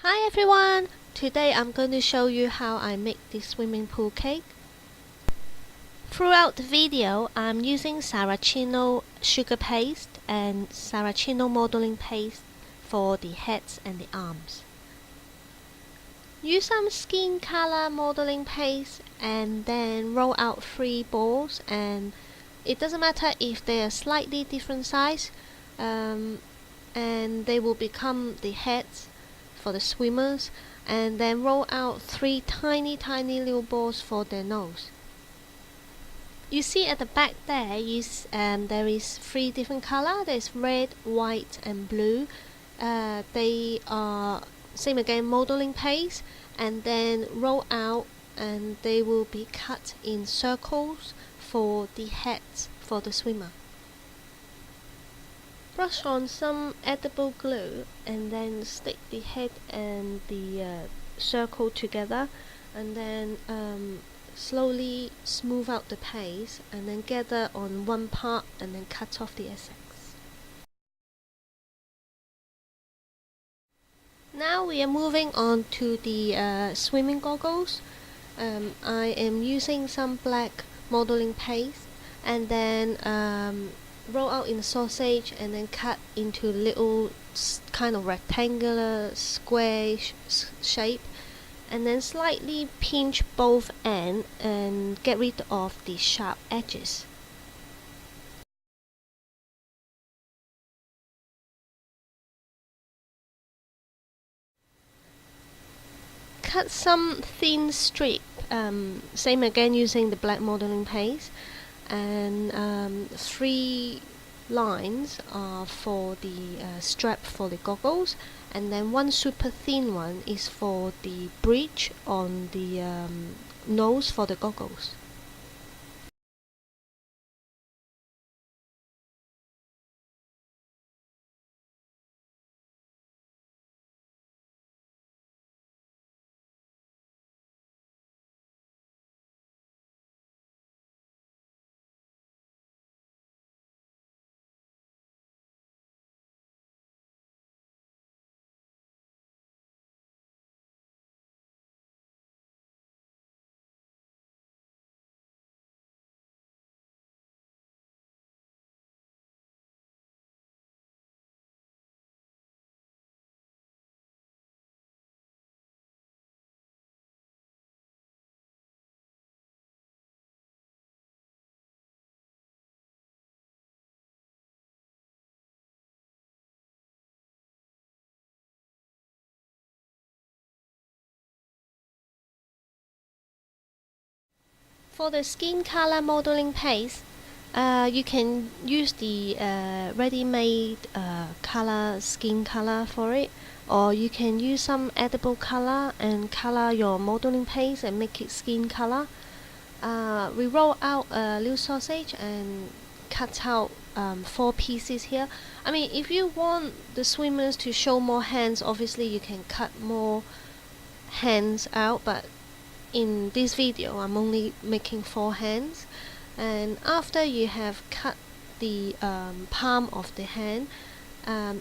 Hi everyone! Today I'm going to show you how I make this swimming pool cake. Throughout the video, I'm using Saracino sugar paste and Saracino modeling paste for the heads and the arms. Use some skin color modeling paste and then roll out 3 balls, and it doesn't matter if they are slightly different size, and they will become the heads for the swimmers, and then roll out 3 tiny little balls for their nose. You see at the back there there is 3 different color. There's red, white and blue. They are same again modeling paste, and then roll out, and they will be cut in circles for the heads for the swimmer. Brush on some edible glue and then stick the head and the circle together, and then slowly smooth out the paste and then gather on one part and then cut off the excess. Now we are moving on to the swimming goggles. I am using some black modeling paste, and then roll out in a sausage and then cut into little kind of rectangular square shape, and then slightly pinch both ends and get rid of the sharp edges. Cut some thin strip, same again using the black modeling paste, and 3 lines are for the strap for the goggles, and then 1 super thin one is for the bridge on the nose for the goggles. For the skin color modeling paste, you can use the ready-made color skin color for it, or you can use some edible color and color your modeling paste and make it skin color. We roll out a little sausage and cut out 4 pieces here. I mean, if you want the swimmers to show more hands, obviously you can cut more hands out, but in this video I'm only making 4 hands. And after you have cut the palm of the hand,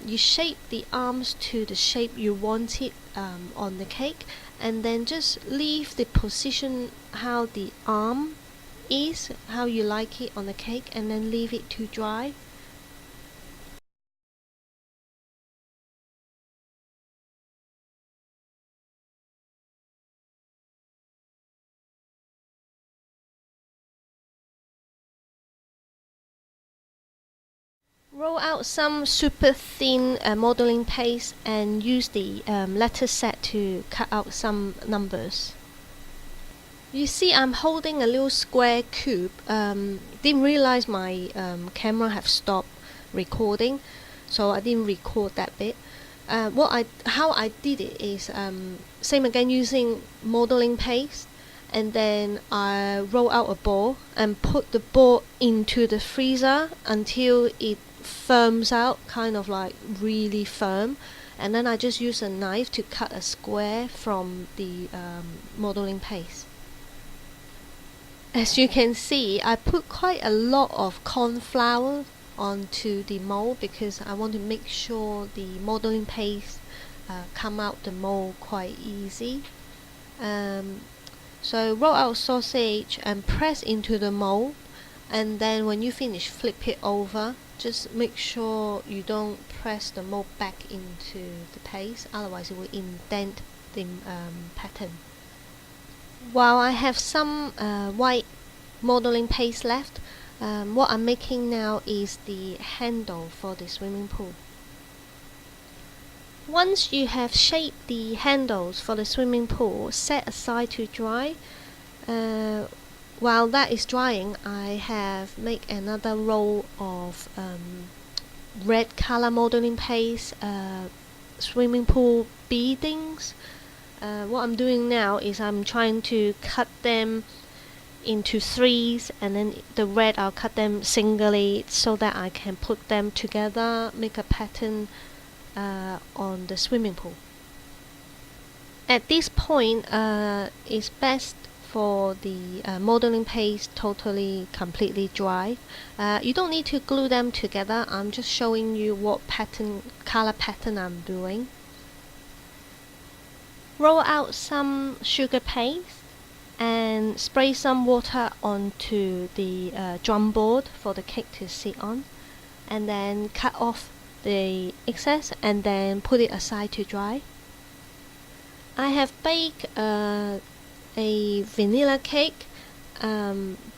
you shape the arms to the shape you want it on the cake, and then just leave the position how the arm is, how you like it on the cake, and then leave it to dry. Roll out some super thin modeling paste and use the letter set to cut out some numbers. You see I'm holding a little square cube. Didn't realize my camera have stopped recording, so I didn't record that bit. How I did it is same again using modeling paste, and then I roll out a ball and put the ball into the freezer until it firms out, kind of like really firm, and then I just use a knife to cut a square from the modeling paste. As you can see, I put quite a lot of corn flour onto the mold because I want to make sure the modeling paste come out the mold quite easy. So roll out sausage and press into the mold, and then when you finish, flip it over. Just make sure you don't press the mold back into the paste, otherwise it will indent the pattern. While I have some white modeling paste left, what I'm making now is the handle for the swimming pool. Once you have shaped the handles for the swimming pool, set aside to dry. While that is drying, I have made another roll of red color modeling paste, swimming pool beadings. What I'm doing now is I'm trying to cut them into threes, and then the red I'll cut them singly so that I can put them together, make a pattern on the swimming pool. At this point, it's best for the modeling paste totally completely dry. You don't need to glue them together. I'm just showing you what color pattern I'm doing. Roll out some sugar paste and spray some water onto the drum board for the cake to sit on, and then cut off the excess and then put it aside to dry. I have baked a vanilla cake.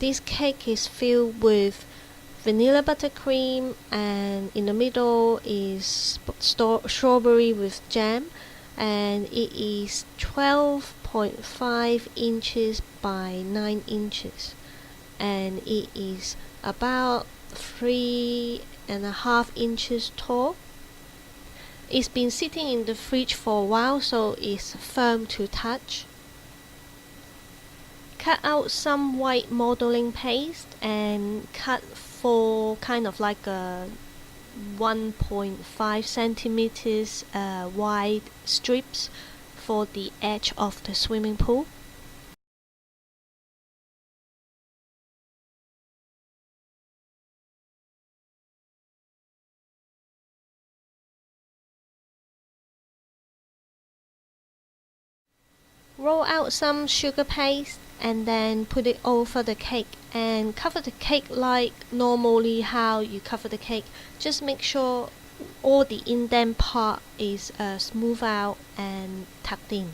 This cake is filled with vanilla buttercream, and in the middle is strawberry with jam, and it is 12.5 inches by 9 inches, and it is about 3.5 inches tall. It's been sitting in the fridge for a while, so it's firm to touch. Cut out some white modeling paste and cut for kind of like a 1.5 centimeters wide strips for the edge of the swimming pool. Roll out some sugar paste and then put it over the cake, and cover the cake like normally how you cover the cake. Just make sure all the indent part is smooth out and tucked in.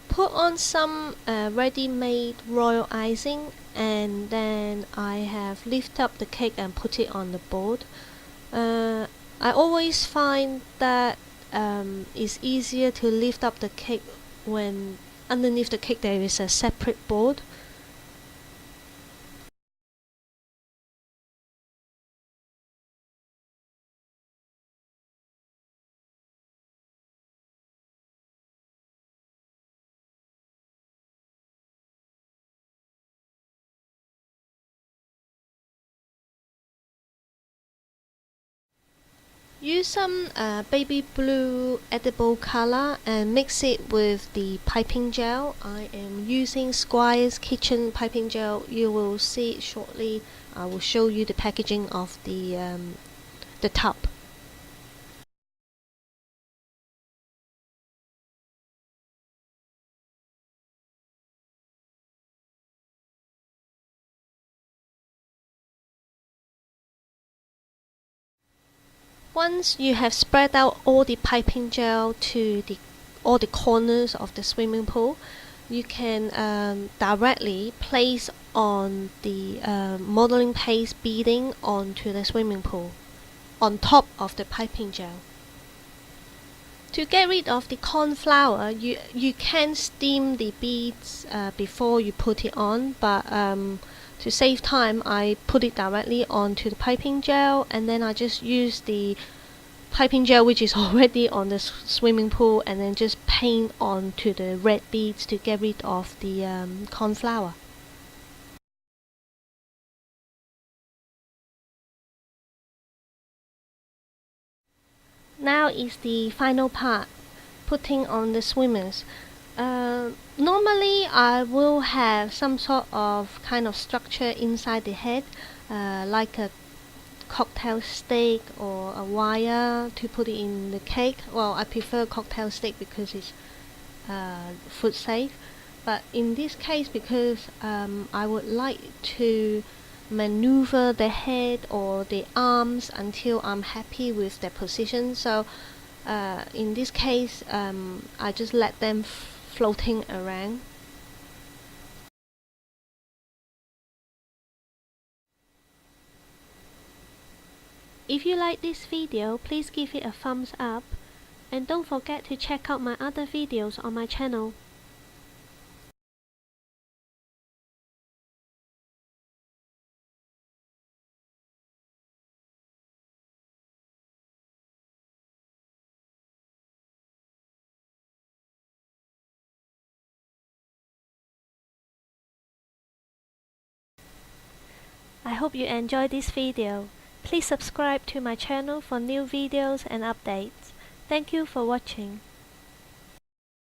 Put on some ready-made royal icing, and then I have lifted up the cake and put it on the board. I always find that it's easier to lift up the cake when underneath the cake there is a separate board. Use some baby blue edible color and mix it with the piping gel. I am using Squire's Kitchen piping gel. You will see it shortly. I will show you the packaging of the tub. Once you have spread out all the piping gel to all the corners of the swimming pool, you can directly place on the modeling paste beading onto the swimming pool on top of the piping gel. To get rid of the corn flour, you can steam the beads before you put it on, but to save time, I put it directly onto the piping gel, and then I just use the piping gel which is already on the swimming pool, and then just paint onto the red beads to get rid of the corn flour. Now is the final part, putting on the swimmers. Normally I will have some sort of kind of structure inside the head, like a cocktail stick or a wire to put it in the cake. Well, I prefer cocktail stick because it's food safe. But in this case, because I would like to maneuver the head or the arms until I'm happy with their position, so in this case I just let them floating around. If you like this video, please give it a thumbs up, and don't forget to check out my other videos on my channel. I hope you enjoyed this video. Please subscribe to my channel for new videos and updates. Thank you for watching.